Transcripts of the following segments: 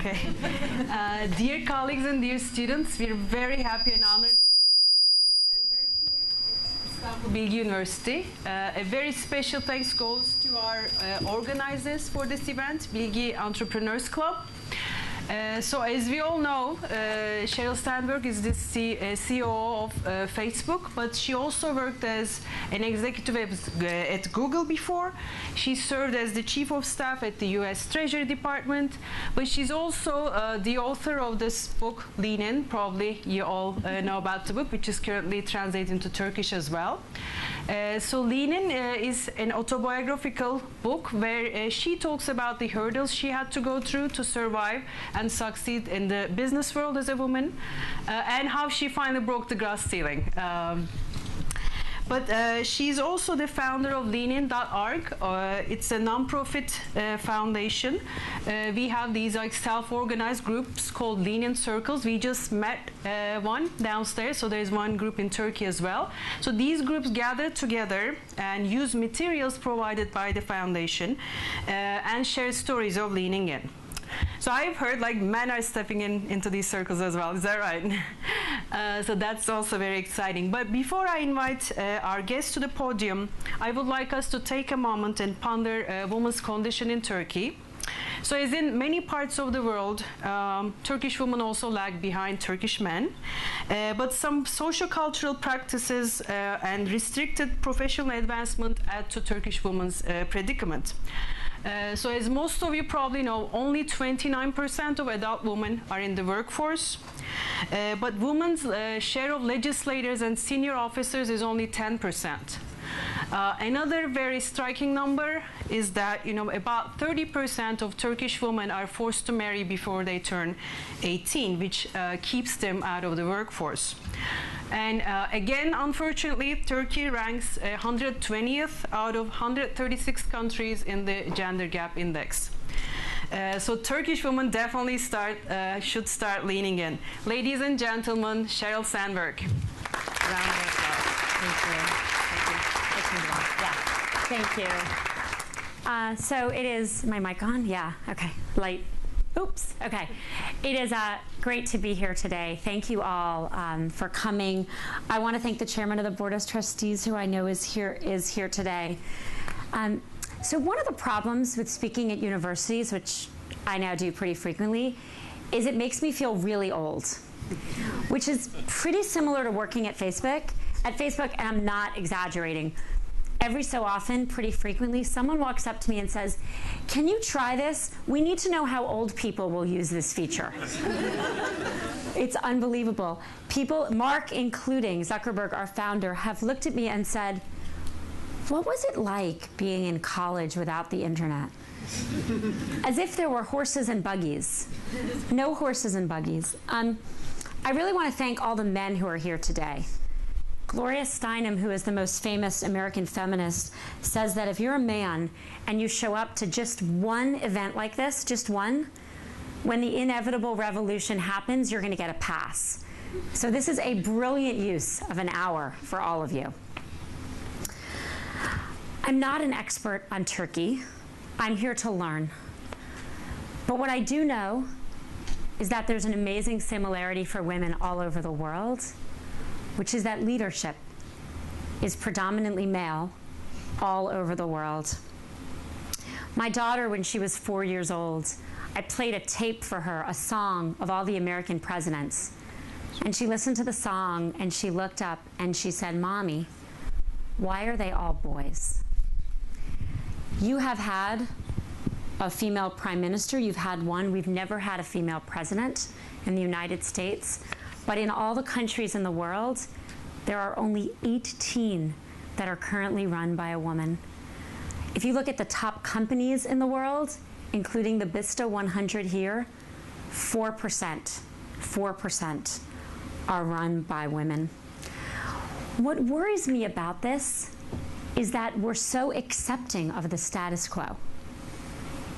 Okay. Dear colleagues and dear students, we're very happy and honored İstanbul Bilgi University. A very special thanks goes to our organizers for this event, Bilgi Entrepreneurs Club. So as we all know, Sheryl Sandberg is the CEO of Facebook, but she also worked as an executive at Google before. She served as the chief of staff at the US Treasury Department, but she's also the author of this book, Lean In. Probably you all know about the book, which is currently translated into Turkish as well. So Lean In is an autobiographical book where she talks about the hurdles she had to go through to survive and succeed in the business world as a woman, and how she finally broke the glass ceiling. But she's also the founder of leanin.org. It's a non-profit foundation. We have these like self-organized groups called Lean In Circles. We just met one downstairs, so there's one group in Turkey as well. So these groups gather together and use materials provided by the foundation and share stories of leaning in. So I've heard like men are stepping into these circles as well. Is that right? So that's also very exciting. But before I invite our guests to the podium, I would like us to take a moment and ponder women's condition in Turkey. So as in many parts of the world, Turkish women also lag behind Turkish men. But some socio-cultural practices and restricted professional advancement add to Turkish women's predicament. So as most of you probably know, only 29% of adult women are in the workforce. But women's share of legislators and senior officers is only 10%. Another very striking number is that about 30% of Turkish women are forced to marry before they turn 18, which keeps them out of the workforce. And again, unfortunately, Turkey ranks 120th out of 136 countries in the Gender Gap Index. So Turkish women definitely should start leaning in. Ladies and gentlemen, Sheryl Sandberg. Round of applause. Thank you. So it is, my mic on? Yeah, okay, light. Oops, okay. It is great to be here today. Thank you all for coming. I want to thank the chairman of the Board of Trustees, who I know is here today. So one of the problems with speaking at universities, which I now do pretty frequently, is it makes me feel really old, which is pretty similar to working at Facebook. At Facebook, and I'm not exaggerating, every so often, pretty frequently, someone walks up to me and says, "Can you try this? We need to know how old people will use this feature." It's unbelievable. People, Mark including, Zuckerberg, our founder, have looked at me and said, "What was it like being in college without the internet?" As if there were horses and buggies. No horses and buggies. I really want to thank all the men who are here today. Gloria Steinem, who is the most famous American feminist, says that if you're a man and you show up to just one event like this, just one, when the inevitable revolution happens, you're going to get a pass. So this is a brilliant use of an hour for all of you. I'm not an expert on Turkey. I'm here to learn. But what I do know is that there's an amazing similarity for women all over the world, which is that leadership is predominantly male all over the world. My daughter, when she was 4 years old, I played a tape for her, a song of all the American presidents. And she listened to the song and she looked up and she said, "Mommy, why are they all boys?" You have had a female prime minister, you've had one. We've never had a female president in the United States. But in all the countries in the world, there are only 18 that are currently run by a woman. If you look at the top companies in the world, including the Vista 100 here, 4% are run by women. What worries me about this is that we're so accepting of the status quo.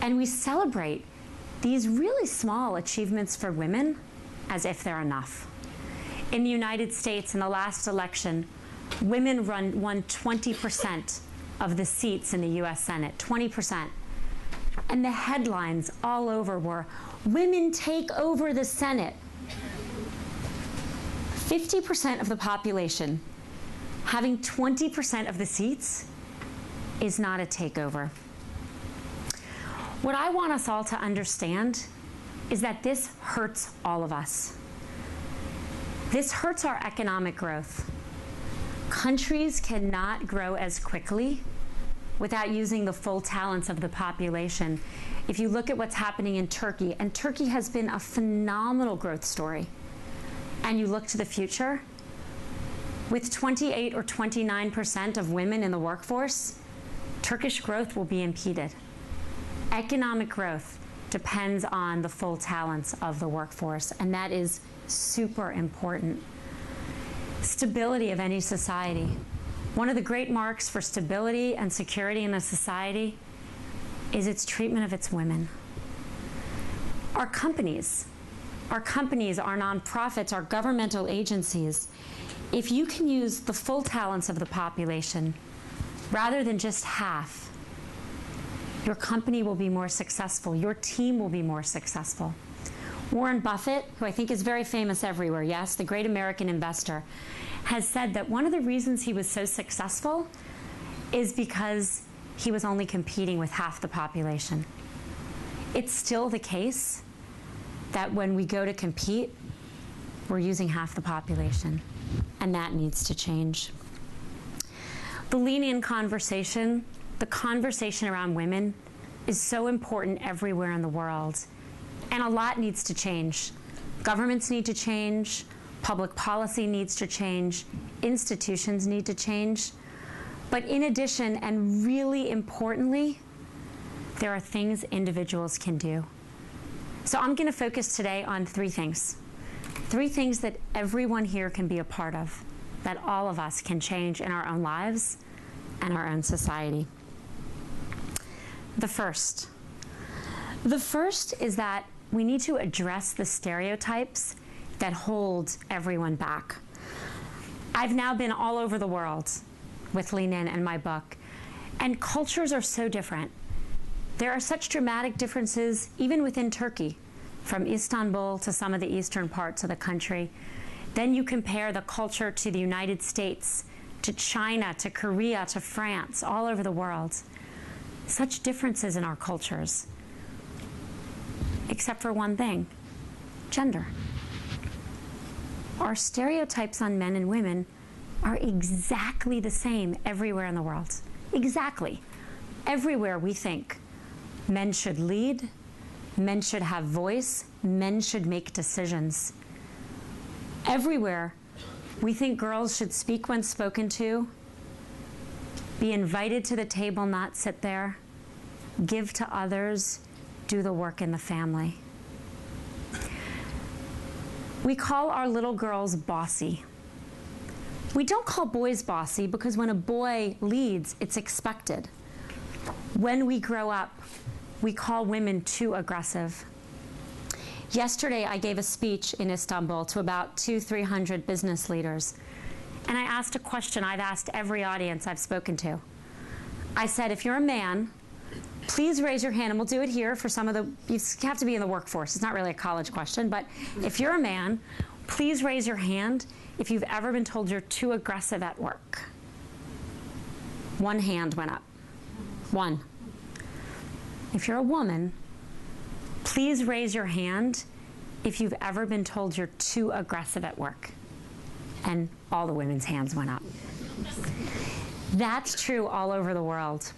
And we celebrate these really small achievements for women as if they're enough. In the United States, in the last election, women won 20% of the seats in the US Senate, 20%. And the headlines all over were, "Women take over the Senate." 50% of the population having 20% of the seats is not a takeover. What I want us all to understand is that this hurts all of us. This hurts our economic growth. Countries cannot grow as quickly without using the full talents of the population. If you look at what's happening in Turkey, and Turkey has been a phenomenal growth story, and you look to the future, with 28 or 29% of women in the workforce, Turkish growth will be impeded. Economic growth depends on the full talents of the workforce, and that is super important. Stability of any society. One of the great marks for stability and security in a society is its treatment of its women. Our companies, our nonprofits, our governmental agencies, if you can use the full talents of the population rather than just half, your company will be more successful. Your team will be more successful. Warren Buffett, who I think is very famous everywhere, yes, the great American investor, has said that one of the reasons he was so successful is because he was only competing with half the population. It's still the case that when we go to compete, we're using half the population, and that needs to change. The lean-in conversation, the conversation around women, is so important everywhere in the world, and a lot needs to change. Governments need to change, public policy needs to change, institutions need to change, but in addition, and really importantly, there are things individuals can do. So I'm going to focus today on three things that everyone here can be a part of, that all of us can change in our own lives and our own society. The first is that we need to address the stereotypes that hold everyone back. I've now been all over the world with Lean In and my book, and cultures are so different. There are such dramatic differences even within Turkey, from Istanbul to some of the eastern parts of the country. Then you compare the culture to the United States, to China, to Korea, to France, all over the world. Such differences in our cultures, except for one thing: gender. Our stereotypes on men and women are exactly the same everywhere in the world. Exactly. Everywhere we think men should lead, men should have voice, men should make decisions. Everywhere we think girls should speak when spoken to, be invited to the table, not sit there, give to others, do the work in the family. We call our little girls bossy. We don't call boys bossy because when a boy leads, it's expected. When we grow up, we call women too aggressive. Yesterday, I gave a speech in Istanbul to about 200-300 business leaders, and I asked a question I've asked every audience I've spoken to. I said, if you're a man, please raise your hand, and we'll do it here for some of the, you have to be in the workforce. It's not really a college question, but if you're a man, please raise your hand if you've ever been told you're too aggressive at work. One hand went up. One. If you're a woman, please raise your hand if you've ever been told you're too aggressive at work. And all the women's hands went up. That's true all over the world.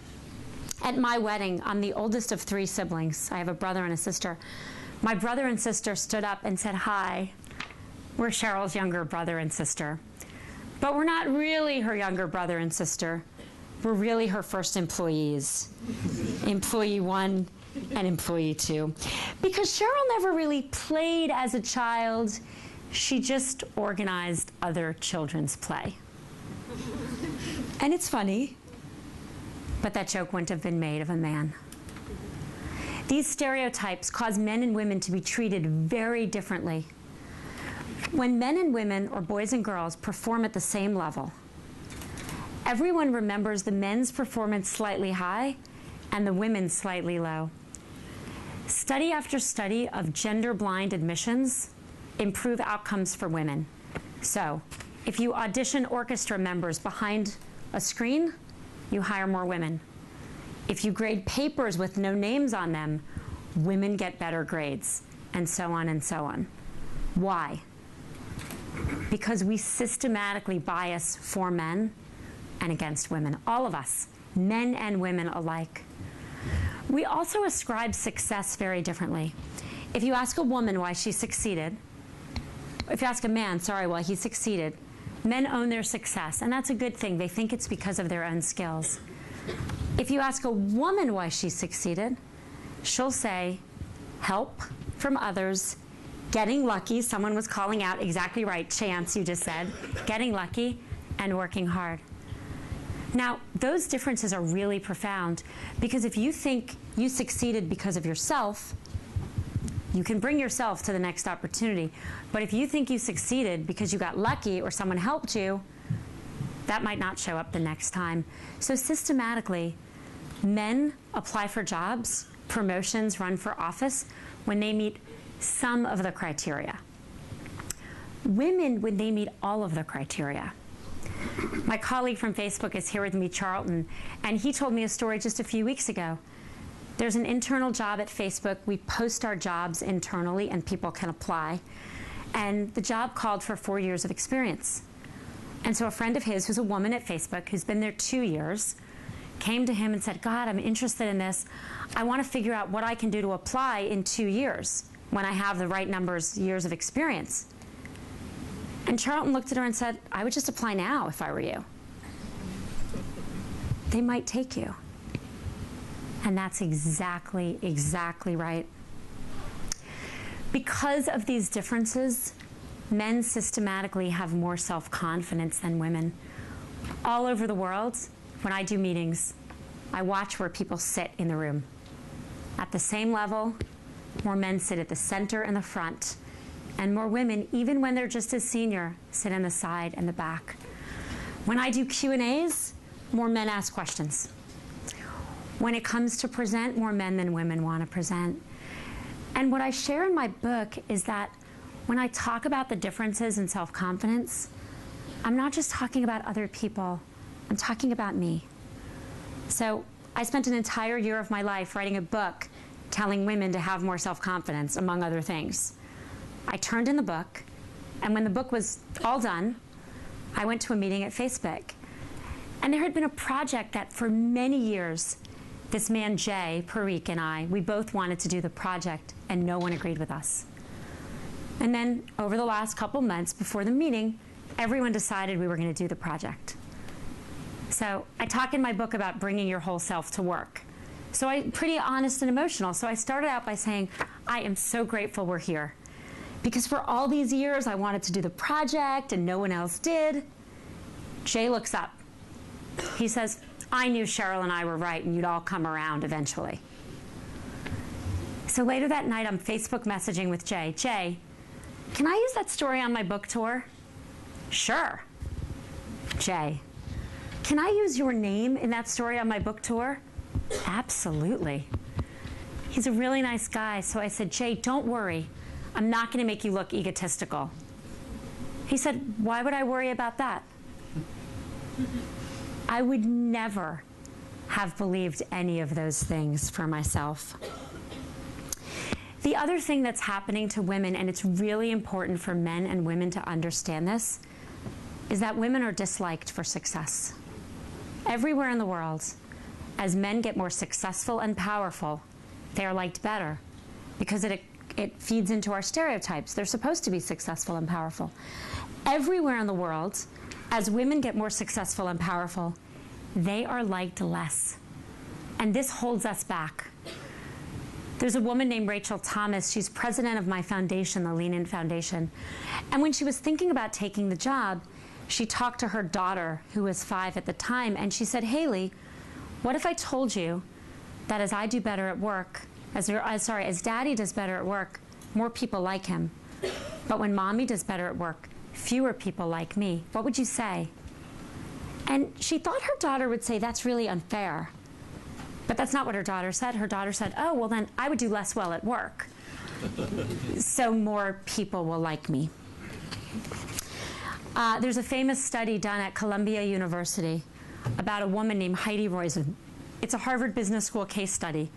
At my wedding, I'm the oldest of 3 siblings. I have a brother and a sister. My brother and sister stood up and said, "Hi, we're Sheryl's younger brother and sister. But we're not really her younger brother and sister. We're really her first employees. Employee 1 and employee 2. Because Sheryl never really played as a child. She just organized other children's play." And it's funny, but that joke wouldn't have been made of a man. These stereotypes cause men and women to be treated very differently. When men and women, or boys and girls, perform at the same level, everyone remembers the men's performance slightly high and the women's slightly low. Study after study of gender-blind admissions improve outcomes for women. So, if you audition orchestra members behind a screen, you hire more women. If you grade papers with no names on them, women get better grades, and so on and so on. Why? Because we systematically bias for men and against women, all of us, men and women alike. We also ascribe success very differently. If you ask a woman why she succeeded, if you ask a man, sorry, why he succeeded, men own their success, and that's a good thing. They think it's because of their own skills. If you ask a woman why she succeeded, she'll say, help from others, getting lucky, someone was calling out, exactly right, chance, you just said, getting lucky, and working hard. Now, those differences are really profound, because if you think you succeeded because of yourself, you can bring yourself to the next opportunity. But if you think you succeeded because you got lucky or someone helped you, that might not show up the next time. So systematically, men apply for jobs, promotions, run for office when they meet some of the criteria. Women, when they meet all of the criteria. My colleague from Facebook is here with me, Charlton, and he told me a story just a few weeks ago. There's an internal job at Facebook. We post our jobs internally and people can apply. And the job called for 4 years of experience. And so a friend of his, who's a woman at Facebook, who's been there 2 years, came to him and said, God, I'm interested in this. I want to figure out what I can do to apply in 2 years when I have the right years of experience. And Charlton looked at her and said, I would just apply now if I were you. They might take you. And that's exactly right. Because of these differences, men systematically have more self-confidence than women. All over the world, when I do meetings, I watch where people sit in the room. At the same level, more men sit at the center and the front, and more women, even when they're just as senior, sit on the side and the back. When I do Q&As, more men ask questions. When it comes to present, more men than women want to present. And what I share in my book is that when I talk about the differences in self-confidence, I'm not just talking about other people, I'm talking about me. So I spent an entire year of my life writing a book telling women to have more self-confidence, among other things. I turned in the book, and when the book was all done, I went to a meeting at Facebook. And there had been a project that for many years, this man, Jay Parikh, and I, we both wanted to do the project, and no one agreed with us. And then over the last couple months before the meeting, everyone decided we were going to do the project. So I talk in my book about bringing your whole self to work. So I'm pretty honest and emotional. So I started out by saying, I am so grateful we're here. Because for all these years, I wanted to do the project, and no one else did. Jay looks up. He says, I knew Sheryl and I were right, and you'd all come around eventually. So later that night, I'm Facebook messaging with Jay. Jay, can I use that story on my book tour? Sure. Jay, can I use your name in that story on my book tour? Absolutely. He's a really nice guy, so I said, Jay, don't worry. I'm not going to make you look egotistical. He said, why would I worry about that? I would never have believed any of those things for myself. The other thing that's happening to women, and it's really important for men and women to understand this, is that women are disliked for success. Everywhere in the world, as men get more successful and powerful, they are liked better because it feeds into our stereotypes. They're supposed to be successful and powerful. Everywhere in the world, as women get more successful and powerful, they are liked less. And this holds us back. There's a woman named Rachel Thomas. She's president of my foundation, the Lean In Foundation. And when she was thinking about taking the job, she talked to her daughter, who was 5 at the time, and she said, Haley, what if I told you that as I do better at work, as Daddy does better at work, more people like him. But when Mommy does better at work, fewer people like me. What would you say? And she thought her daughter would say, that's really unfair. But that's not what her daughter said. Her daughter said, oh, well then I would do less well at work, so more people will like me. There's a famous study done at Columbia University about a woman named Heidi Roizen. It's a Harvard Business School case study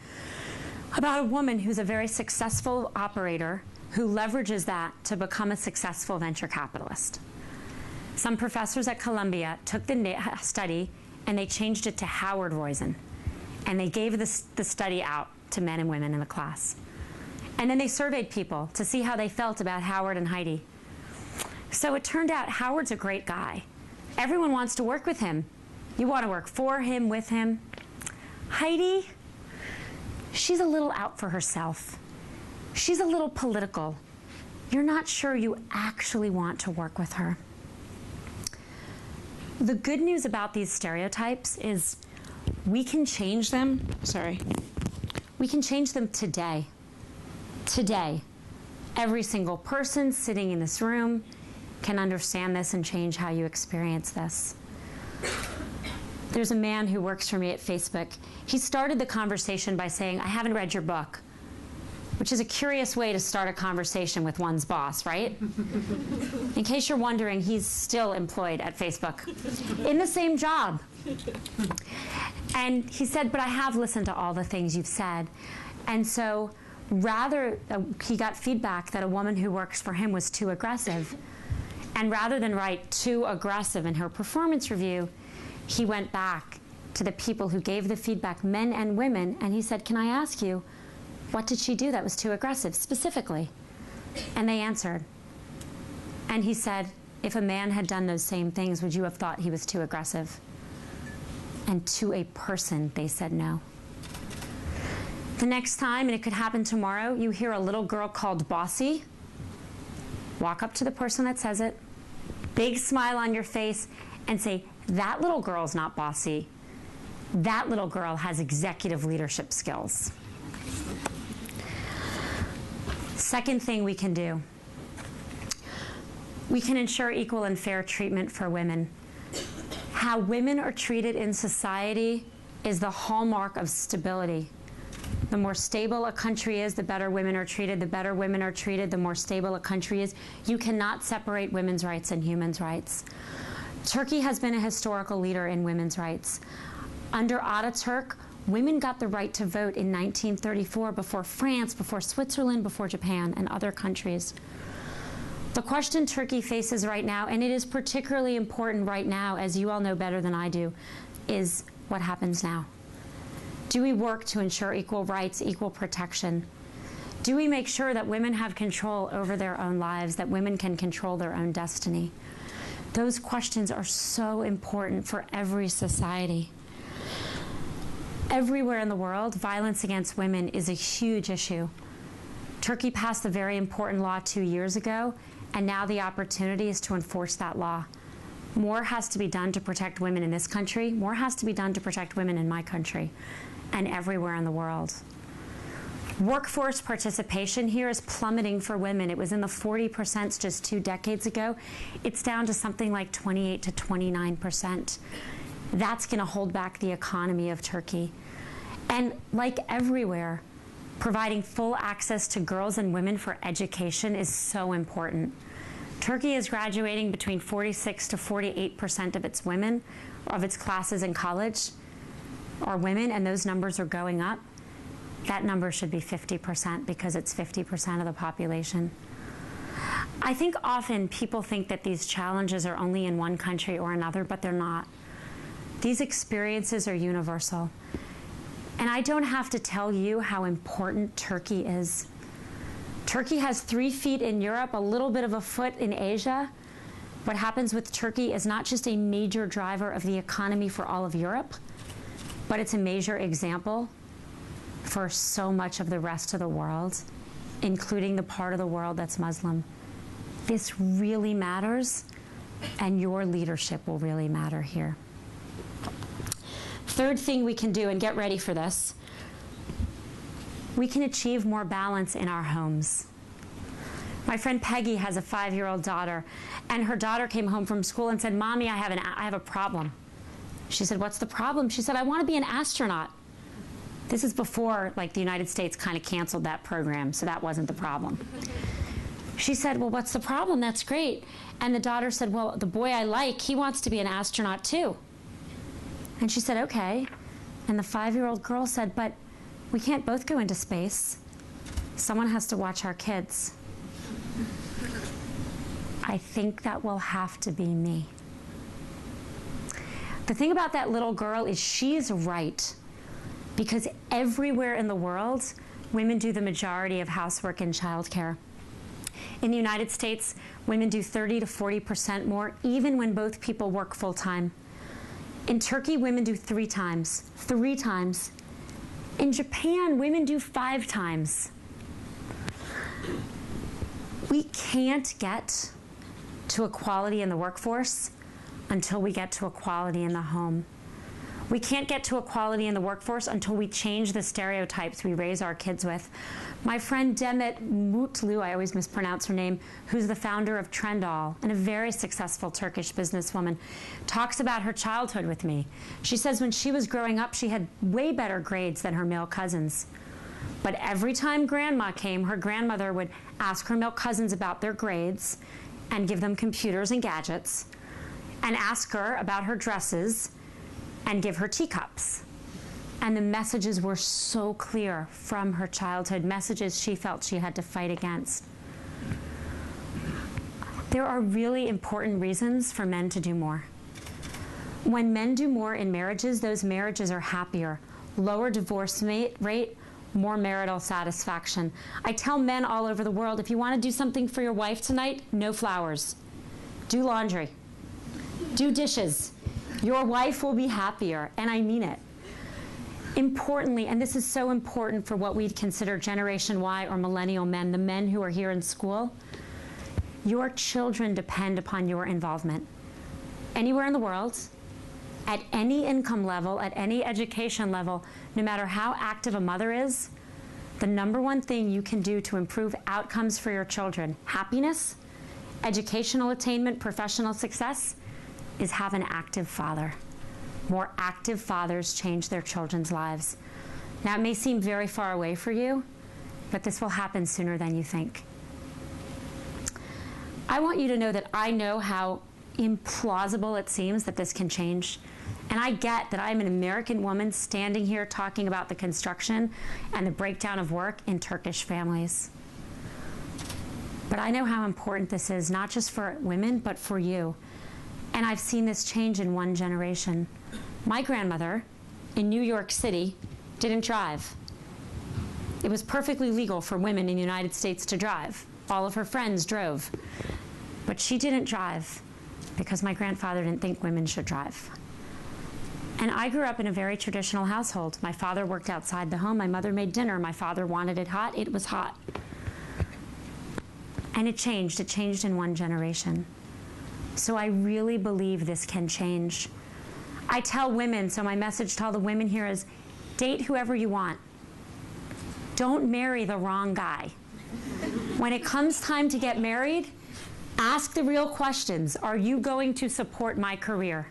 about a woman who's a very successful operator who leverages that to become a successful venture capitalist. Some professors at Columbia took the study and they changed it to Howard Roizen. And they gave the study out to men and women in the class. And then they surveyed people to see how they felt about Howard and Heidi. So it turned out Howard's a great guy. Everyone wants to work with him. You want to work for him, with him. Heidi, she's a little out for herself. She's a little political. You're not sure you actually want to work with her. The good news about these stereotypes is we can change them. We can change them today. Today. Every single person sitting in this room can understand this and change how you experience this. There's a man who works for me at Facebook. He started the conversation by saying, I haven't read your book, which is a curious way to start a conversation with one's boss, right? In case you're wondering, he's still employed at Facebook in the same job. And he said, but I have listened to all the things you've said. And so he got feedback that a woman who works for him was too aggressive. And rather than write too aggressive in her performance review, he went back to the people who gave the feedback, men and women, and he said, can I ask you, what did she do that was too aggressive, specifically? And they answered. And he said, if a man had done those same things, would you have thought he was too aggressive? And to a person, they said no. The next time, and it could happen tomorrow, you hear a little girl called bossy, walk up to the person that says it, big smile on your face, and say, that little girl's not bossy. That little girl has executive leadership skills. Second thing we can do, we can ensure equal and fair treatment for women. How women are treated in society is the hallmark of stability. The more stable a country is, the better women are treated. The better women are treated, the more stable a country is. You cannot separate women's rights and human rights. Turkey has been a historical leader in women's rights. Under Ataturk, women got the right to vote in 1934 before France, before Switzerland, before Japan, and other countries. The question Turkey faces right now, and it is particularly important right now, as you all know better than I do, is what happens now. Do we work to ensure equal rights, equal protection? Do we make sure that women have control over their own lives, that women can control their own destiny? Those questions are so important for every society. Everywhere in the world, violence against women is a huge issue. Turkey passed a very important law 2 years ago, and now the opportunity is to enforce that law. More has to be done to protect women in this country. More has to be done to protect women in my country and everywhere in the world. Workforce participation here is plummeting for women. It was in the 40% just 2 decades ago. It's down to something like 28 to 29%. That's going to hold back the economy of Turkey. And like everywhere, providing full access to girls and women for education is so important. Turkey is graduating between 46 to 48% of its women, of its classes in college, are women, and those numbers are going up. That number should be 50% because it's 50% of the population. I think often people think that these challenges are only in one country or another, but they're not. These experiences are universal. And I don't have to tell you how important Turkey is. Turkey has 3 feet in Europe, a little bit of a foot in Asia. What happens with Turkey is not just a major driver of the economy for all of Europe, but it's a major example for so much of the rest of the world, including the part of the world that's Muslim. This really matters, and your leadership will really matter here. Third thing we can do, and get ready for this, we can achieve more balance in our homes. My friend Peggy has a 5-year-old daughter, and her daughter came home from school and said, Mommy, I have a problem. She said, what's the problem? She said, I want to be an astronaut. This is before, like, the United States kind of canceled that program, so that wasn't the problem. She said, well, what's the problem? That's great. And the daughter said, well, the boy I like, he wants to be an astronaut too. And she said, okay. And the 5-year-old girl said, but we can't both go into space. Someone has to watch our kids. I think that will have to be me. The thing about that little girl is she's right, because everywhere in the world, women do the majority of housework and childcare. In the United States, women do 30 to 40% more, even when both people work full-time. In Turkey, women do 3 times. 3 times. In Japan, women do 5 times. We can't get to equality in the workforce until we get to equality in the home. We can't get to equality in the workforce until we change the stereotypes we raise our kids with. My friend Demet Mutlu, I always mispronounce her name, who's the founder of Trendyol and a very successful Turkish businesswoman, talks about her childhood with me. She says when she was growing up, she had way better grades than her male cousins. But every time grandma came, her grandmother would ask her male cousins about their grades and give them computers and gadgets, and ask her about her dresses and give her teacups. And the messages were so clear from her childhood, messages she felt she had to fight against. There are really important reasons for men to do more. When men do more in marriages, those marriages are happier, lower divorce rate, more marital satisfaction. I tell men all over the world, if you want to do something for your wife tonight, no flowers. Do laundry. Do dishes. Your wife will be happier, and I mean it. Importantly, and this is so important for what we'd consider Generation Y or millennial men, the men who are here in school, your children depend upon your involvement. Anywhere in the world, at any income level, at any education level, no matter how active a mother is, the #1 thing you can do to improve outcomes for your children, happiness, educational attainment, professional success, is have an active father. More active fathers change their children's lives. Now, it may seem very far away for you, but this will happen sooner than you think. I want you to know that I know how implausible it seems that this can change. And I get that I'm an American woman standing here talking about the construction and the breakdown of work in Turkish families. But I know how important this is, not just for women, but for you. And I've seen this change in 1 generation. My grandmother in New York City didn't drive. It was perfectly legal for women in the United States to drive. All of her friends drove. But she didn't drive because my grandfather didn't think women should drive. And I grew up in a very traditional household. My father worked outside the home. My mother made dinner. My father wanted it hot. It was hot. And it changed. It changed in 1 generation. So I really believe this can change. I tell women, so my message to all the women here is, date whoever you want. Don't marry the wrong guy. When it comes time to get married, ask the real questions. Are you going to support my career?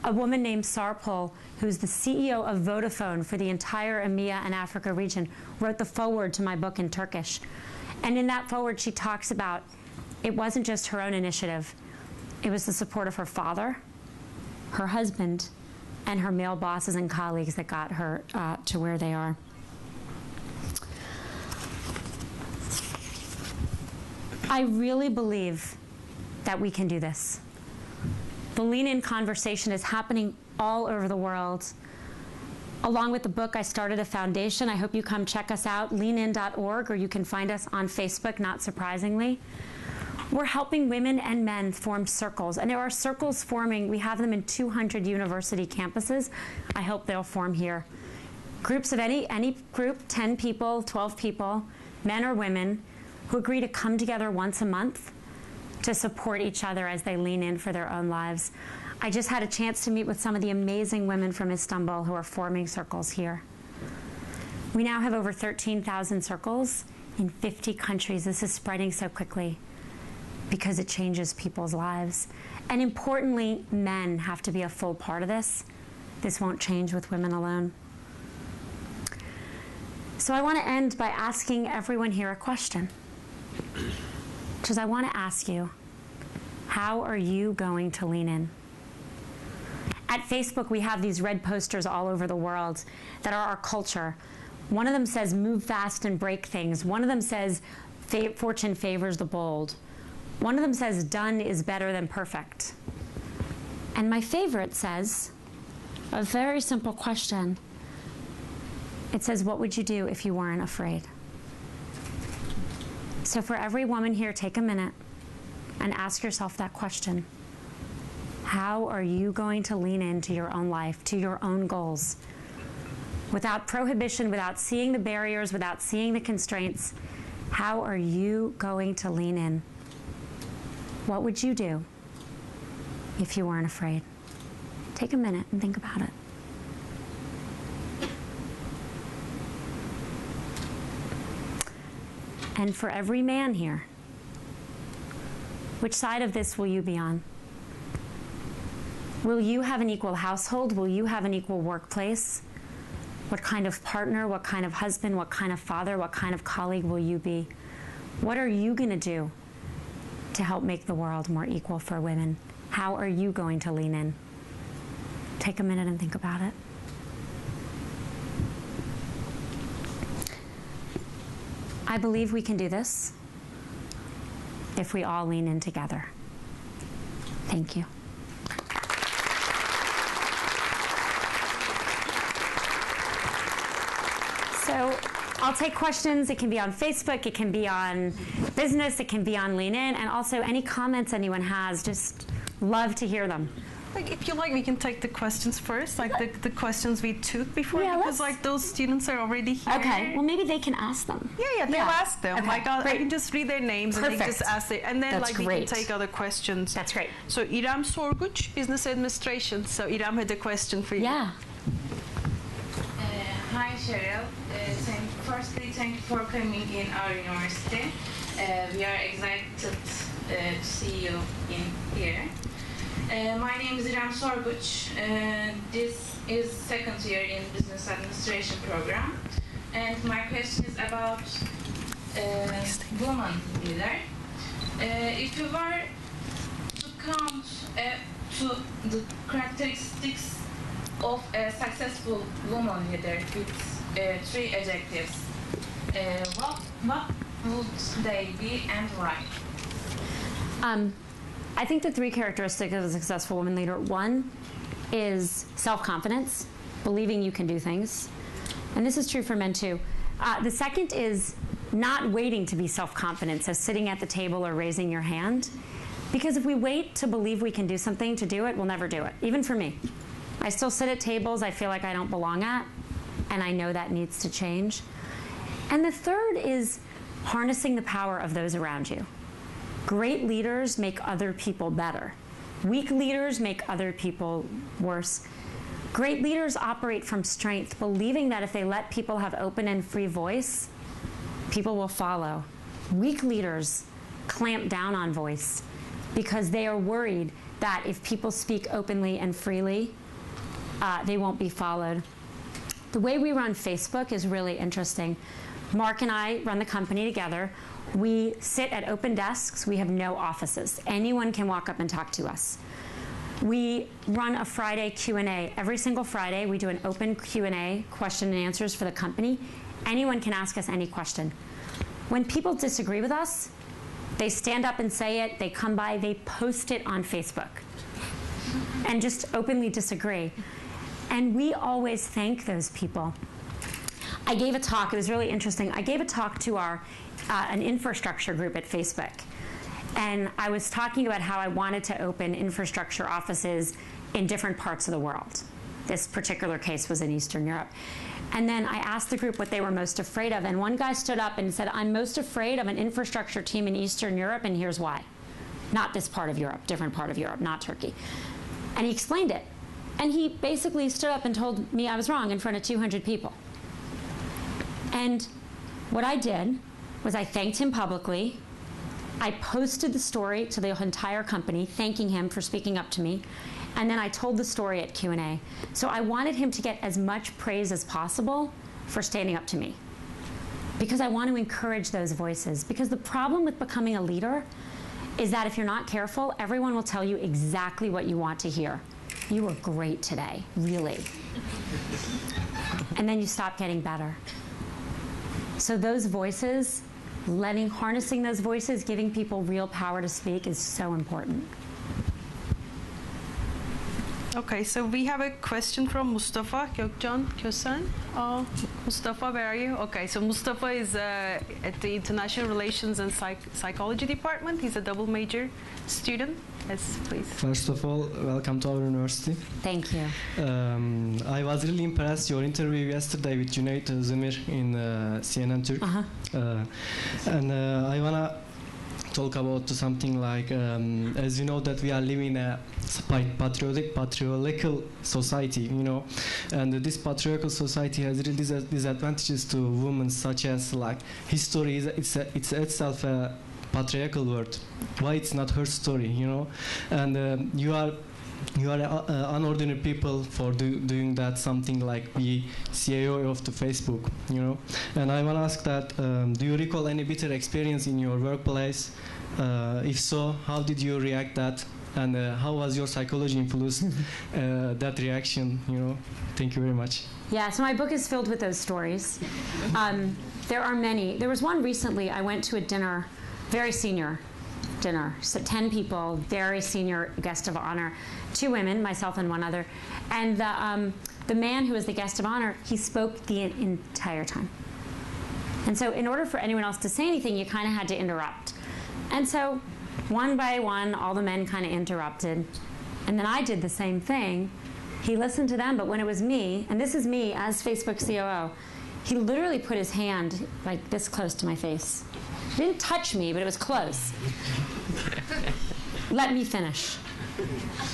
A woman named Sarpol, who's the CEO of Vodafone for the entire EMEA and Africa region, wrote the foreword to my book in Turkish. And in that foreword, she talks about it wasn't just her own initiative. It was the support of her father, her husband, and her male bosses and colleagues that got her to where they are. I really believe that we can do this. The Lean In conversation is happening all over the world. Along with the book, I started a foundation. I hope you come check us out, leanin.org, or you can find us on Facebook, not surprisingly. We're helping women and men form circles, and there are circles forming. We have them in 200 university campuses. I hope they'll form here. Groups of any group, 10 people, 12 people, men or women, who agree to come together once a month to support each other as they lean in for their own lives. I just had a chance to meet with some of the amazing women from Istanbul who are forming circles here. We now have over 13,000 circles in 50 countries. This is spreading so quickly because it changes people's lives. And importantly, men have to be a full part of this. This won't change with women alone. So I want to end by asking everyone here a question. Because I want to ask you, how are you going to lean in? At Facebook, we have these red posters all over the world that are our culture. One of them says, move fast and break things. One of them says, fortune favors the bold. One of them says, done is better than perfect. And my favorite says, a very simple question. It says, what would you do if you weren't afraid? So for every woman here, take a minute and ask yourself that question. How are you going to lean into your own life, to your own goals? Without prohibition, without seeing the barriers, without seeing the constraints, how are you going to lean in? What would you do if you weren't afraid? Take a minute and think about it. And for every man here, which side of this will you be on? Will you have an equal household? Will you have an equal workplace? What kind of partner, what kind of husband, what kind of father, what kind of colleague will you be? What are you going to do to help make the world more equal for women? How are you going to lean in? Take a minute and think about it. I believe we can do this if we all lean in together. Thank you. So I'll take questions. It can be on Facebook, it can be on business, it can be on Lean In, and also any comments anyone has, just love to hear them. Like, if you like, we can take the questions first, like the questions we took before, Yeah, because like those students are already here. Okay, well maybe they can ask them. Yeah, they'll ask them. Okay, Like I great. can just read their names and they Perfect. just ask it, and then That's like we great. can take other questions. That's great. So İrem Sorguç, Business Administration. So İrem had a question for you. Yeah. Hi, Sheryl. Firstly, thank you for coming in our university. We are excited to see you in here. My name is İrem Sorguç. This is second year in Business Administration program. And my question is about woman leader. If you were to count to the characteristics of a successful woman leader with 3 adjectives, what would they be and why? I think the 3 characteristics of a successful woman leader. 1 is self-confidence, believing you can do things. And this is true for men too. The second is not waiting to be self-confident, so sitting at the table or raising your hand. Because if we wait to believe we can do something to do it, we'll never do it, even for me. I still sit at tables I feel like I don't belong at, and I know that needs to change. And the third is harnessing the power of those around you. Great leaders make other people better. Weak leaders make other people worse. Great leaders operate from strength, believing that if they let people have open and free voice, people will follow. Weak leaders clamp down on voice because they are worried that if people speak openly and freely, they won't be followed. The way we run Facebook is really interesting. Mark and I run the company together. We sit at open desks. We have no offices. Anyone can walk up and talk to us. We run a Friday Q&A. Every single Friday, we do an open Q&A, question and answers for the company. Anyone can ask us any question. When people disagree with us, they stand up and say it, they come by, they post it on Facebook and just openly disagree. And we always thank those people. I gave a talk, it was really interesting. I gave a talk to an infrastructure group at Facebook. And I was talking about how I wanted to open infrastructure offices in different parts of the world. This particular case was in Eastern Europe. And then I asked the group what they were most afraid of. And one guy stood up and said, I'm most afraid of an infrastructure team in Eastern Europe, and here's why. Not this part of Europe, different part of Europe, not Turkey. And he explained it. And he basically stood up and told me I was wrong in front of 200 people. And what I did was I thanked him publicly. I posted the story to the entire company, thanking him for speaking up to me. And then I told the story at Q&A. So I wanted him to get as much praise as possible for standing up to me. because I want to encourage those voices. Because the problem with becoming a leader is that if you're not careful, everyone will tell you exactly what you want to hear. You were great today, really. And then you stop getting better. So those voices, harnessing those voices, giving people real power to speak is so important. Okay, so we have a question from Mustafa Gökcan Kösen. Mustafa, where are you? Okay, so Mustafa is at the International Relations and Psychology Department. He's a double major student. Yes, please. First of all, welcome to our university. Thank you. I was really impressed your interview yesterday with Cüneyt Özdemir in CNN Türk. And I wanna talk about something like, as you know, that we are living in a patriarchal society, you know, and this patriarchal society has really disadvantages to women, such as like history it's itself a patriarchal word. Why it's not her story, you know? And you are unordinary people for doing that, something like the CEO of the Facebook, you know. And I want to ask that, do you recall any bitter experience in your workplace? If so, how did you react that? And how was your psychology influenced that reaction, you know? Thank you very much. Yeah, so my book is filled with those stories. There are many. There was one recently. I went to a dinner, very senior dinner, so 10 people, very senior guest of honor, 2 women, myself and one other, and the man who was the guest of honor, he spoke the entire time. And so in order for anyone else to say anything, you kind of had to interrupt. And so one by one, all the men kind of interrupted, and then I did the same thing. He listened to them, but when it was me, and this is me as Facebook COO, he literally put his hand like this close to my face. He didn't touch me, but it was close. Let me finish.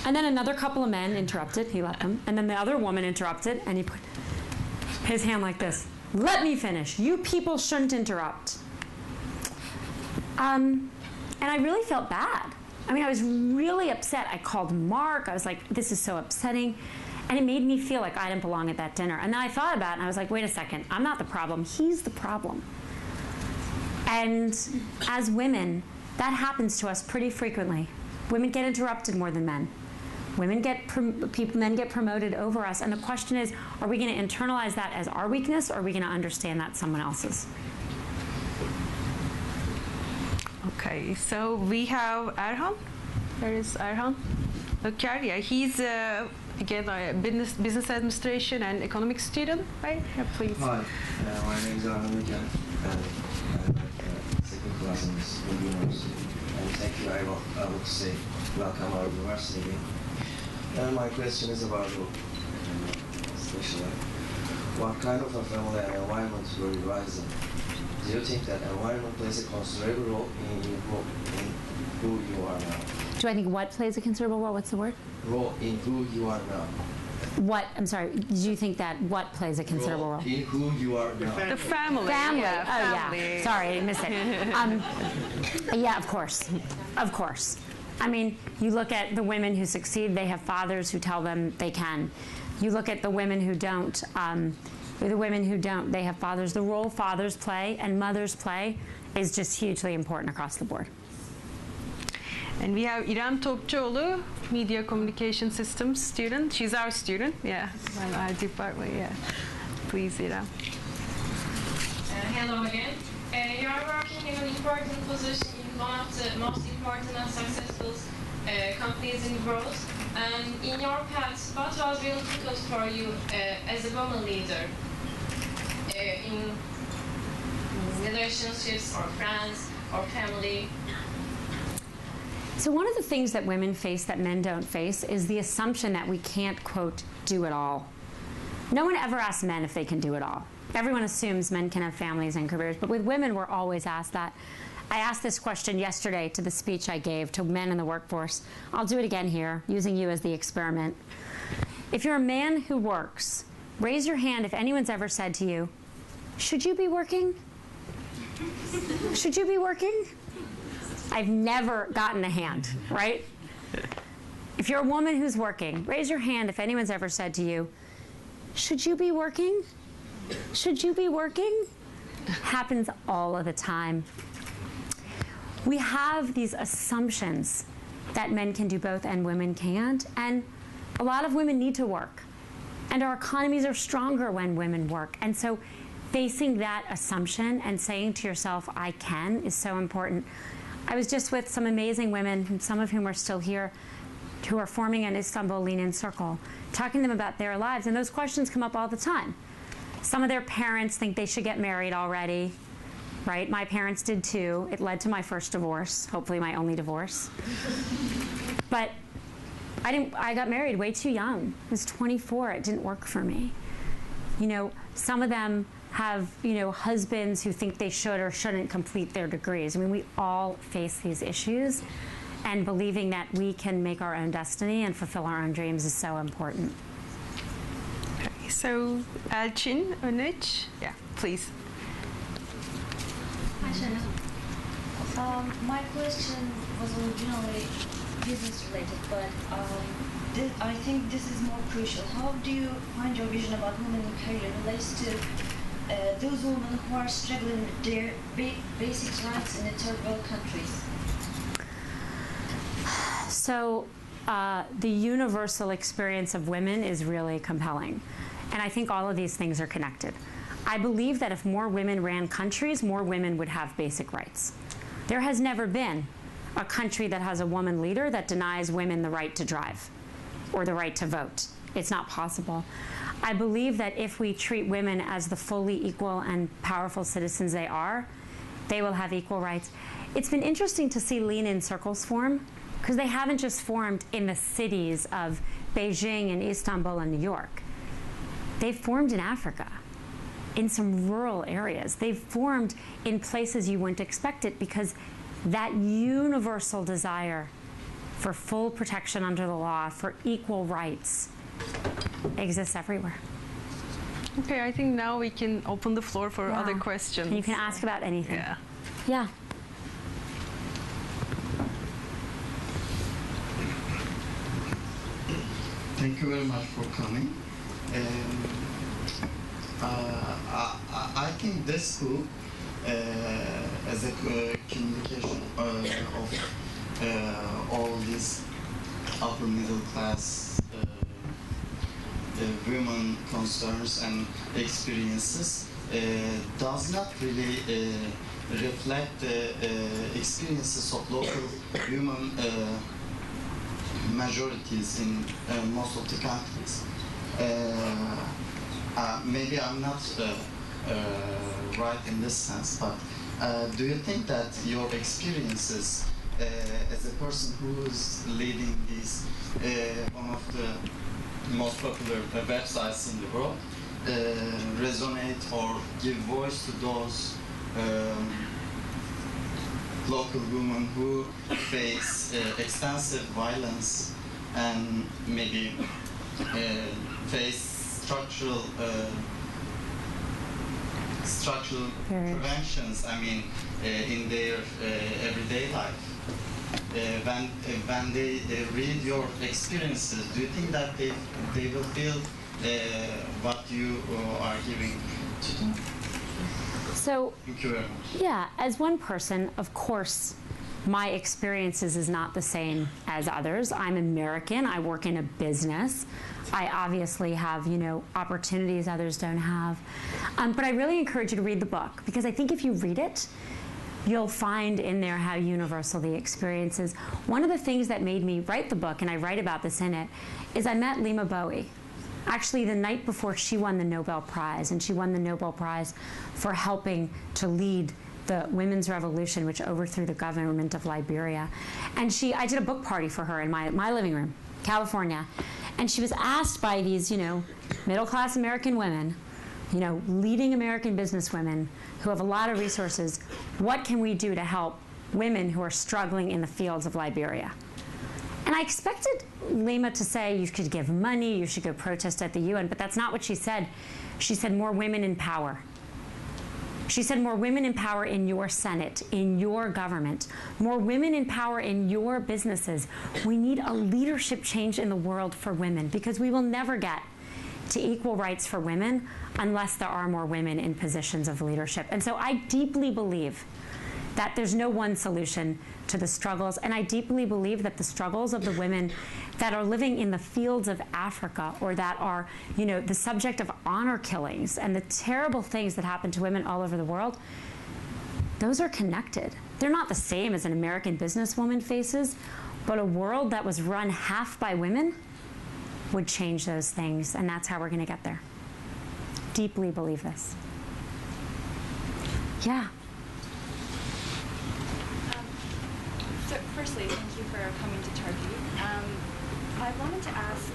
And then another couple of men interrupted, he let them, and then the other woman interrupted, and he put his hand like this. Let me finish. You people shouldn't interrupt. And I really felt bad. I mean, I was really upset. I called Mark. I was like, this is so upsetting. And it made me feel like I didn't belong at that dinner. And then I thought about it, and I was like, wait a second. I'm not the problem. He's the problem. And as women, that happens to us pretty frequently. Women get interrupted more than men. Men get promoted over us. And the question is, are we going to internalize that as our weakness, or are we going to understand that someone else's? Okay, so we have Erhan. There is Erhan Öker. Yeah, he's again a business administration and economics student, right? Yeah, please. Hi, my name is Erhan Öker. I'm at second class in this university. And thank you. I would say welcome our university. And my question is about you, especially what kind of a family and environment were you raised in? Do you think that environment plays a considerable role in who you are now? Do I think what plays a considerable role? What's the word? Role in who you are now. What? I'm sorry. Do you think that what plays a considerable role? In who you are now. The family. Family. Yeah, family. Yeah. Sorry, I missed it. Yeah, of course. Of course. I mean, you look at the women who succeed, they have fathers who tell them they can. You look at the women who don't, they have fathers. The role fathers play and mothers play is just hugely important across the board. And we have İrem Topçuoğlu, Media Communication Systems student. She's our student, yeah, our department, yeah. Please, İrem. Hello again. You are working in an important position in one of the most important and successful companies in the world. And in your path, what was really difficult for you as a woman leader in relationships or friends or family? So one of the things that women face that men don't face is the assumption that we can't, quote, do it all. No one ever asks men if they can do it all. Everyone assumes men can have families and careers, but with women, we're always asked that. I asked this question yesterday to the speech I gave to men in the workforce. I'll do it again here, using you as the experiment. If you're a man who works, raise your hand if anyone's ever said to you, should you be working? Should you be working? I've never gotten a hand, right? If you're a woman who's working, raise your hand if anyone's ever said to you, should you be working? Should you be working? happens all of the time. We have these assumptions that men can do both and women can't, and a lot of women need to work. And our economies are stronger when women work. And so facing that assumption and saying to yourself, I can, is so important. I was just with some amazing women, some of whom are still here, who are forming an Istanbul Lean-In Circle, talking to them about their lives, and those questions come up all the time. Some of their parents think they should get married already, right? My parents did too. It led to my first divorce, hopefully my only divorce. But I got married way too young. I was 24, it didn't work for me. You know, some of them have, you know, husbands who think they should or shouldn't complete their degrees. I mean, we all face these issues, and believing that we can make our own destiny and fulfill our own dreams is so important. Okay, so Elçin Önüç, yeah, please. Hi, Sheryl. My question was originally business related, but I think this is more crucial. How do you find your vision about women in career relates to those women who are struggling with their basic rights in the third world countries? So the universal experience of women is really compelling. And I think all of these things are connected. I believe that if more women ran countries, more women would have basic rights. There has never been a country that has a woman leader that denies women the right to drive or the right to vote. It's not possible. I believe that if we treat women as the fully equal and powerful citizens they are, they will have equal rights. It's been interesting to see Lean-In circles form, because they haven't just formed in the cities of Beijing and Istanbul and New York. They've formed in Africa, in some rural areas. They've formed in places you wouldn't expect it, because that universal desire for full protection under the law, for equal rights, exists everywhere. Okay, I think now we can open the floor for other questions. And you can ask about anything. Yeah. Yeah. Thank you very much for coming. I think this book, as a communication of all these upper middle class women concerns and experiences, does not really reflect the experiences of local human majorities in most of the countries. Maybe I'm not right in this sense, but do you think that your experiences as a person who is leading these one of the most popular websites in the world resonate or give voice to those local women who face extensive violence and maybe face structural preventions, I mean, in their everyday life? When they read your experiences, do you think that they will feel what you are giving to them? So, thank you very much. Yeah, as one person, of course, my experiences is not the same as others. I'm American, I work in a business. I obviously have, you know, opportunities others don't have. But I really encourage you to read the book, because I think if you read it, you'll find in there how universal the experience is. One of the things that made me write the book, and I write about this in it, is I met Lima Bowie. Actually, the night before she won the Nobel Prize, and she won the Nobel Prize for helping to lead the women's revolution, which overthrew the government of Liberia. And I did a book party for her in my living room, California. And she was asked by these, you know, middle-class American women, you know, leading American businesswomen who have a lot of resources, what can we do to help women who are struggling in the fields of Liberia? And I expected Lima to say, you should give money, you should go protest at the UN, but that's not what she said. She said, more women in power. She said, more women in power in your Senate, in your government, more women in power in your businesses. We need a leadership change in the world for women, because we will never get to equal rights for women unless there are more women in positions of leadership. And so I deeply believe that there's no one solution to the struggles, and I deeply believe that the struggles of the women that are living in the fields of Africa, or that are, you know, the subject of honor killings and the terrible things that happen to women all over the world, those are connected. They're not the same as an American businesswoman faces, but a world that was run half by women would change those things, and that's how we're going to get there. Deeply believe this. Yeah. So firstly, thank you for coming to Turkey. I wanted to ask,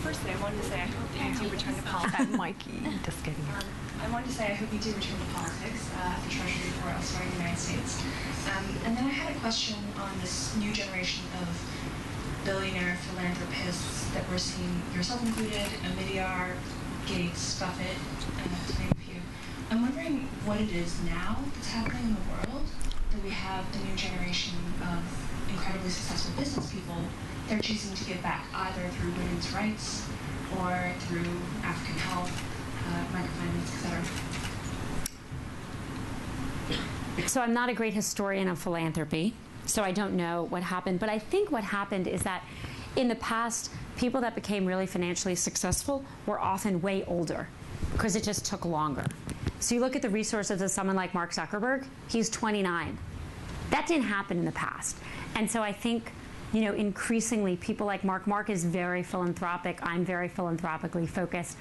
firstly, I wanted to say I hope that you do return to politics. Mikey, just kidding. I wanted to say I hope you do return to politics at the Treasury or elsewhere in the United States. And then I had a question on this new generation of billionaire philanthropists that we're seeing, yourself included, Omidyar, Gates, Buffett, to name a few. I'm wondering what it is now that's happening in the world that we have a new generation of incredibly successful business people. They're choosing to give back either through women's rights or through African health, microfinance, etc. So I'm not a great historian of philanthropy, so I don't know what happened. But I think what happened is that in the past, people that became really financially successful were often way older because it just took longer. So you look at the resources of someone like Mark Zuckerberg, he's 29. That didn't happen in the past. And so I think, you know, increasingly people like Mark is very philanthropic, I'm very philanthropically focused.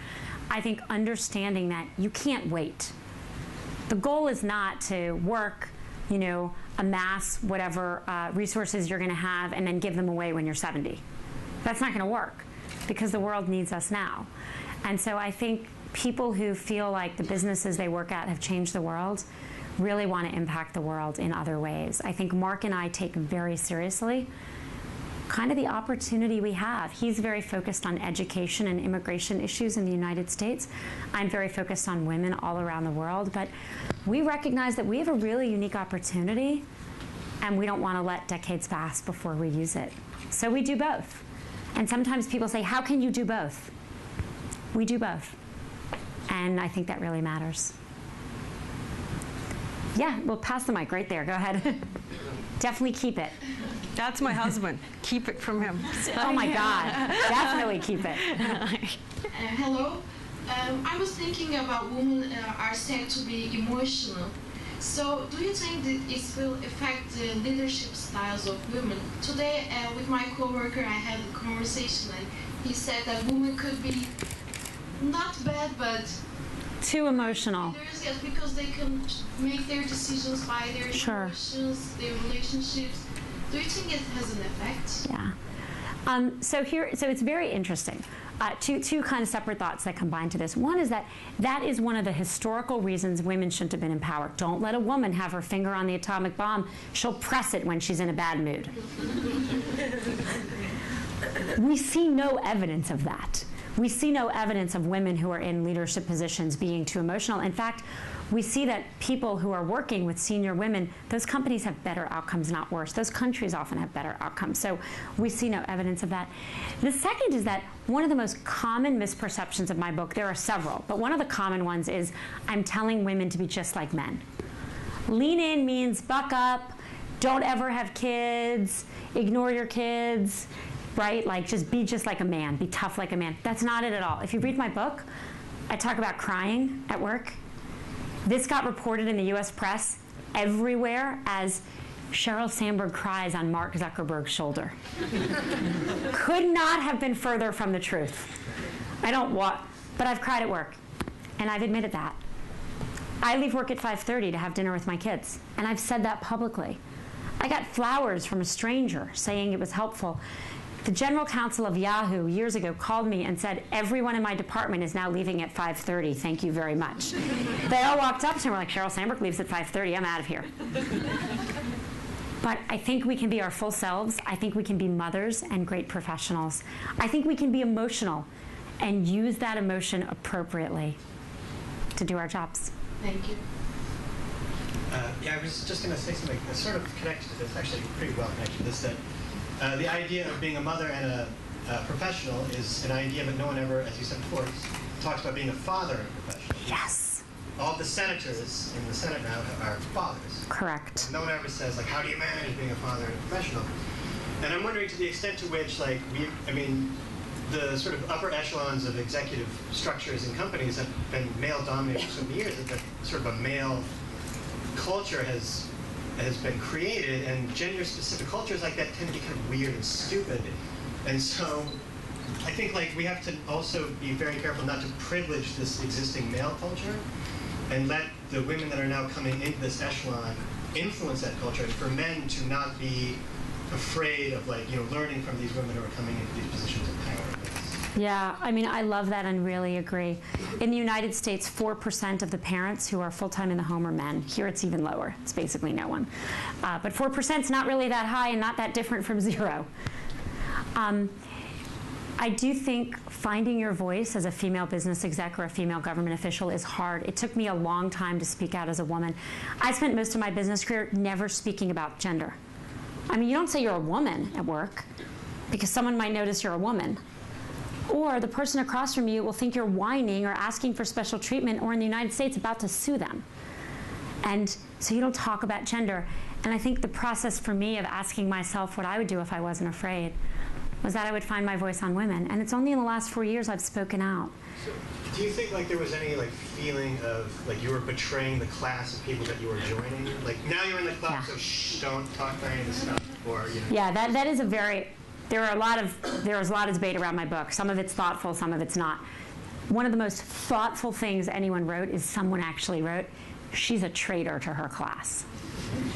I think understanding that you can't wait. The goal is not to work, you know, amass whatever resources you're going to have and then give them away when you're 70. That's not going to work because the world needs us now. And so I think people who feel like the businesses they work at have changed the world really want to impact the world in other ways. I think Mark and I take very seriously kind of the opportunity we have. He's very focused on education and immigration issues in the United States. I'm very focused on women all around the world, but we recognize that we have a really unique opportunity and we don't want to let decades pass before we use it. So we do both. And sometimes people say, how can you do both? We do both. And I think that really matters. Yeah, we'll pass the mic right there. Go ahead. Definitely keep it. That's my husband. Keep it from him. Oh my God. Definitely keep it. Hello. I was thinking about women are said to be emotional. So do you think that it will affect the leadership styles of women? Today with my coworker I had a conversation and he said that women could be not bad but too emotional. Leaders, yes, because they can make their decisions by their emotions, their relationships. Do you think it has an effect? Yeah. So it's very interesting. Two kind of separate thoughts that combine to this. One is that is one of the historical reasons women shouldn't have been empowered. Don't let a woman have her finger on the atomic bomb. She'll press it when she's in a bad mood. We see no evidence of that. We see no evidence of women who are in leadership positions being too emotional. In fact, we see that people who are working with senior women, those companies have better outcomes, not worse. Those countries often have better outcomes. So we see no evidence of that. The second is that one of the most common misperceptions of my book, there are several, but one of the common ones is I'm telling women to be just like men. Lean in means buck up, don't ever have kids, ignore your kids, right? Like just be just like a man, be tough like a man. That's not it at all. If you read my book, I talk about crying at work. This got reported in the US press everywhere as Sheryl Sandberg cries on Mark Zuckerberg's shoulder. Could not have been further from the truth. I don't want, but I've cried at work, and I've admitted that. I leave work at 5:30 to have dinner with my kids, and I've said that publicly. I got flowers from a stranger saying it was helpful. The general counsel of Yahoo years ago called me and said, everyone in my department is now leaving at 5:30. Thank you very much. They all walked up to me and were like, Sheryl Sandberg leaves at 5:30. I'm out of here. But I think we can be our full selves. I think we can be mothers and great professionals. I think we can be emotional and use that emotion appropriately to do our jobs. Thank you. Yeah, I was just going to say something that's sort of connected to this, actually pretty well connected to this, that the idea of being a mother and a professional is an idea, but no one ever, as you said before, talks about being a father and professional. Yes. All the senators in the Senate now are fathers. Correct. No one ever says, like, how do you manage being a father and a professional? And I'm wondering to the extent to which, like, the sort of upper echelons of executive structures in companies have been male-dominated for so many years that sort of a male culture has been created, and gender-specific cultures like that tend to be kind of weird and stupid. And so I think, like, we have to also be very careful not to privilege this existing male culture and let the women that are now coming into this echelon influence that culture, and for men to not be afraid of, like, learning from these women who are coming into these positions of power. Yeah, I mean, I love that and really agree. In the United States, 4% of the parents who are full-time in the home are men. Here it's even lower. It's basically no one. But 4% is not really that high and not that different from 0. I do think finding your voice as a female business exec or a female government official is hard. It took me a long time to speak out as a woman. I spent most of my business career never speaking about gender. I mean, you don't say you're a woman at work because someone might notice you're a woman. Or the person across from you will think you're whining or asking for special treatment, or in the United States about to sue them. And so you don't talk about gender. And I think the process for me of asking myself what I would do if I wasn't afraid was that I would find my voice on women. And it's only in the last 4 years I've spoken out. So, do you think, like, there was any, like, feeling of, like, you were betraying the class of people that you were joining? Like, now you're in the club, so shh, don't talk about any of this stuff, or, Yeah, that is a very... There was a lot of debate around my book. Some of it's thoughtful, some of it's not. One of the most thoughtful things anyone wrote is someone actually wrote, she's a traitor to her class.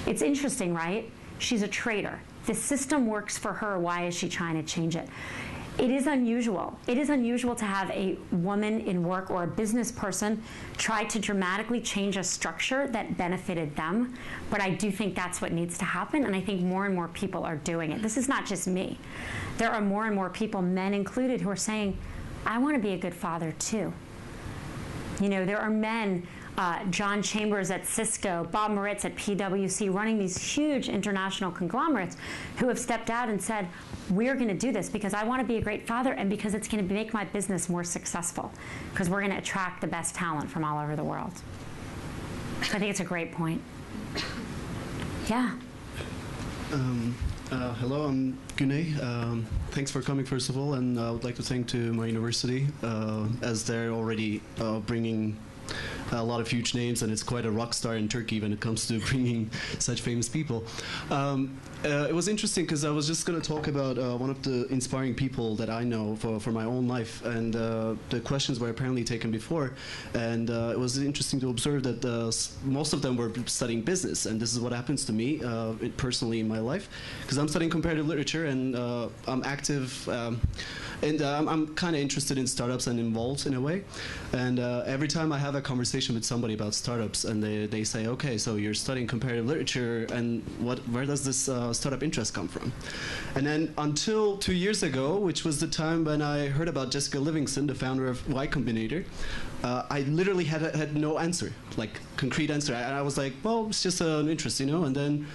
It's interesting, right? She's a traitor. The system works for her. Why is she trying to change it? It is unusual. It is unusual to have a woman in work or a business person try to dramatically change a structure that benefited them. But I do think that's what needs to happen, and I think more and more people are doing it. This is not just me. There are more and more people, men included, who are saying, I want to be a good father too. There are men, John Chambers at Cisco, Bob Moritz at PwC, running these huge international conglomerates who have stepped out and said, we're going to do this because I want to be a great father and because it's going to make my business more successful, because we're going to attract the best talent from all over the world. So I think it's a great point. Yeah. Hello, I'm Güney. Thanks for coming, first of all, and I would like to thank to my university, as they're already bringing a lot of huge names, and it's quite a rock star in Turkey when it comes to bringing such famous people. It was interesting because I was just going to talk about one of the inspiring people that I know for my own life, and the questions were apparently taken before, and it was interesting to observe that most of them were studying business, and this is what happens to me personally in my life, because I'm studying comparative literature, and I'm active, and I'm kind of interested in startups and involved in a way, and every time I have a conversation with somebody about startups, and they say, okay, so you're studying comparative literature, and where does this startup interest come from? And then until 2 years ago, which was the time when I heard about Jessica Livingston, the founder of Y Combinator, I literally had no answer, like concrete answer. I was like, well, it's just an interest, and then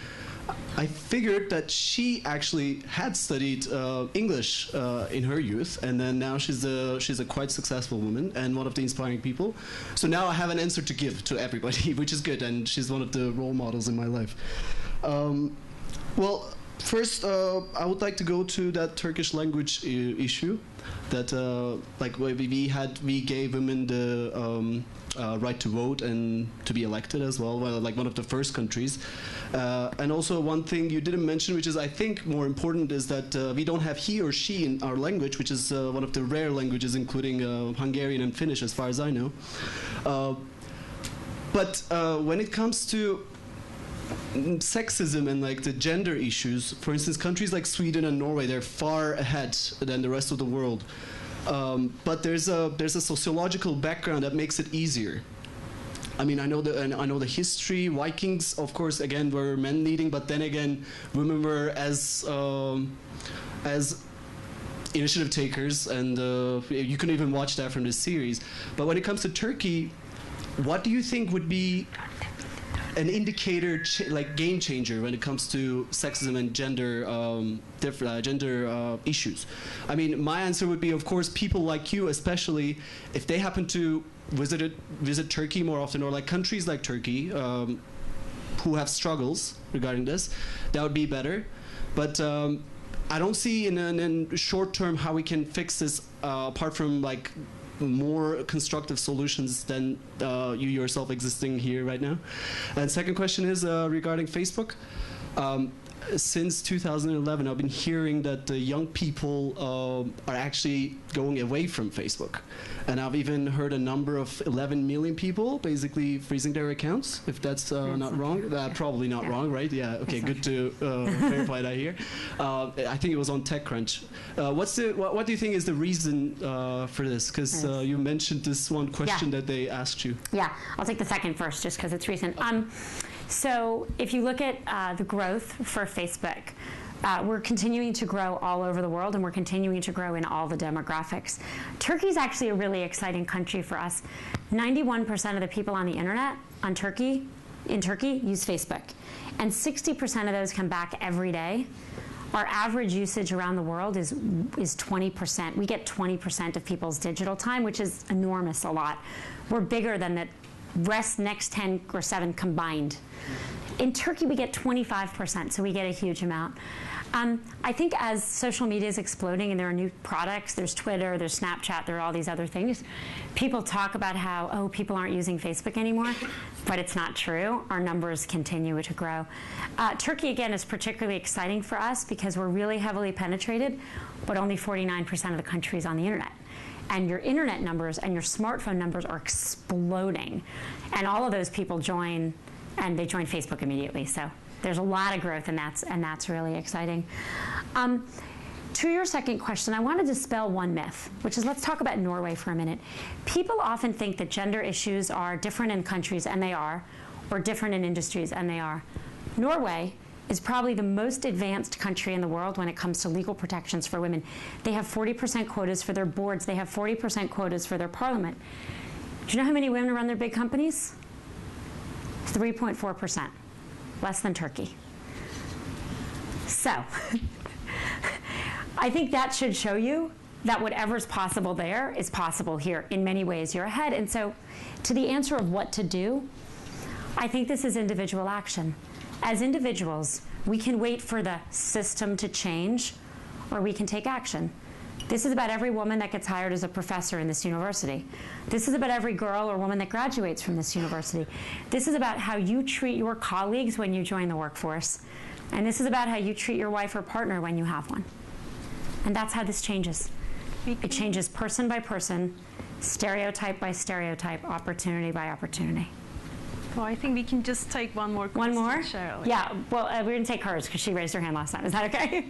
I figured that she actually had studied English in her youth, and then now she's a quite successful woman and one of the inspiring people. So now I have an answer to give to everybody, which is good, and she's one of the role models in my life. Well, first, I would like to go to that Turkish language issue. That like we gave women the right to vote and to be elected as well, like one of the first countries. And also one thing you didn't mention, which is I think more important, is that we don't have he or she in our language, which is one of the rare languages, including Hungarian and Finnish, as far as I know. But when it comes to sexism and like the gender issues, for instance, countries like Sweden and Norway, they're far ahead than the rest of the world. But there's a sociological background that makes it easier. I mean, I know the history. Vikings, of course, again were men leading, but then again, women were as initiative takers, and you can even watch that from this series. But when it comes to Turkey, what do you think would be an indicator, like game changer when it comes to sexism and gender issues? I mean, my answer would be, of course, people like you, especially if they happen to visit Turkey more often, or like countries like Turkey, who have struggles regarding this, that would be better. But I don't see in short term how we can fix this apart from like more constructive solutions than you yourself existing here right now. And second question is regarding Facebook. Since 2011, I've been hearing that the young people are actually going away from Facebook. And I've even heard a number of 11 million people basically freezing their accounts, if that's not wrong. Probably not wrong, right? Yeah, okay, good to verify that here. I think it was on TechCrunch. What do you think is the reason for this? Because you mentioned this one question that they asked you. Yeah, I'll take the second first, just because it's recent. So if you look at the growth for Facebook, we're continuing to grow all over the world, and we're continuing to grow in all the demographics. Turkey is actually a really exciting country for us. 91% of the people on the internet in Turkey use Facebook, and 60% of those come back every day. Our average usage around the world is 20%. We get 20% of people's digital time, which is enormous, a lot. We're bigger than the next 10 or 7 combined. In Turkey, we get 25%, so we get a huge amount. I think as social media is exploding and there are new products, there's Twitter, there's Snapchat, there are all these other things, people talk about how, oh, people aren't using Facebook anymore, but it's not true. Our numbers continue to grow. Turkey, again, is particularly exciting for us because we're really heavily penetrated, but only 49% of the country is on the internet. And your internet numbers and your smartphone numbers are exploding. And all of those people join, and they join Facebook immediately. So there's a lot of growth, and that's really exciting. To your second question, I want to dispel one myth, which is, let's talk about Norway for a minute. People often think that gender issues are different in countries, and they are, or different in industries, and they are. Norway is probably the most advanced country in the world when it comes to legal protections for women. They have 40% quotas for their boards. They have 40% quotas for their parliament. Do you know how many women run their big companies? 3.4%, less than Turkey. So, I think that should show you that whatever's possible there is possible here. In many ways, you're ahead. And so, to the answer of what to do, I think this is individual action. As individuals, we can wait for the system to change, or we can take action. This is about every woman that gets hired as a professor in this university. This is about every girl or woman that graduates from this university. This is about how you treat your colleagues when you join the workforce. And this is about how you treat your wife or partner when you have one. And that's how this changes. It changes person by person, stereotype by stereotype, opportunity by opportunity. Well, I think we can just take one more question. One more? Sheryl. Yeah, well, we're going to take hers because she raised her hand last time. Is that okay?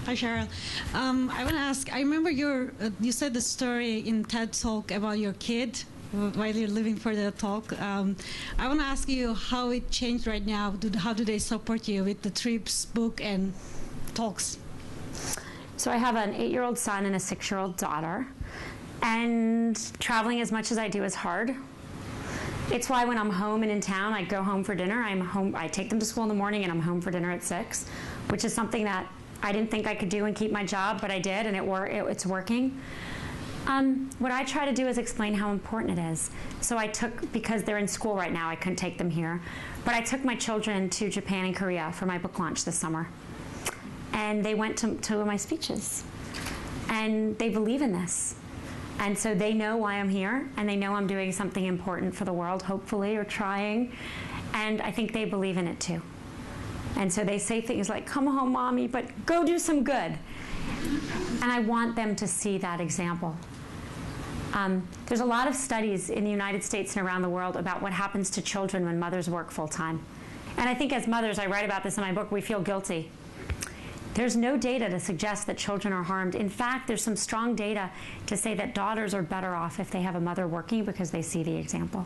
Hi, Sheryl. I want to ask, I remember you said the story in TED Talk about your kid while you're living for the talk. I want to ask you how it changed right now. How do they support you with the trips, book, and talks? So I have an 8-year-old son and a 6-year-old daughter. And traveling as much as I do is hard. It's why when I'm home and in town, I go home for dinner. I'm home. I take them to school in the morning, and I'm home for dinner at 6, which is something that I didn't think I could do and keep my job, but I did, and it's working. What I try to do is explain how important it is. So because they're in school right now, I couldn't take them here, but I took my children to Japan and Korea for my book launch this summer, and they went to my speeches, and they believe in this. And so they know why I'm here, and they know I'm doing something important for the world, hopefully, or trying. And I think they believe in it too. And so they say things like, come home, mommy, but go do some good. And I want them to see that example. There's a lot of studies in the United States and around the world about what happens to children when mothers work full time. And I think as mothers, I write about this in my book, we feel guilty. There's no data to suggest that children are harmed. In fact, there's some strong data to say that daughters are better off if they have a mother working because they see the example.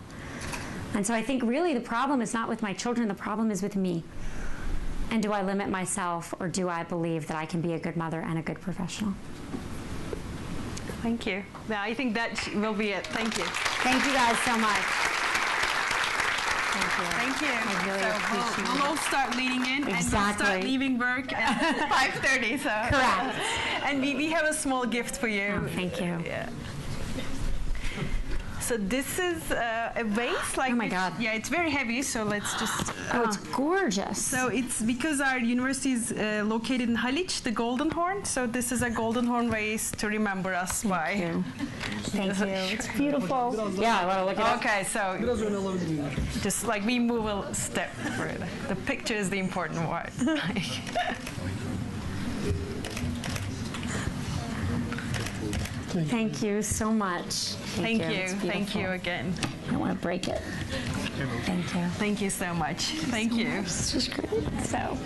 And so I think really the problem is not with my children, the problem is with me. And do I limit myself, or do I believe that I can be a good mother and a good professional? Thank you. Yeah, I think that will be it. Thank you. Thank you guys so much. Thank you. I really appreciate we'll all start leaning in and we'll start Exactly. leaving work at 5:30. So. Correct. And we have a small gift for you. Oh, thank you. Yeah. So this is a vase. Like Oh my God. Yeah, it's very heavy. So let's just. Oh, it's gorgeous. So it's because our university is located in Haliç, the Golden Horn. So this is a Golden Horn vase to remember us by. Thank you. It's beautiful. Yeah, I want to look at it. Okay, so just like we move a step further. The picture is the important part. Thank you so much. Thank It's you. Thank beautiful. you again. I don't want to break it. Thank you. Thank you so much. Thank you. It's just great. So.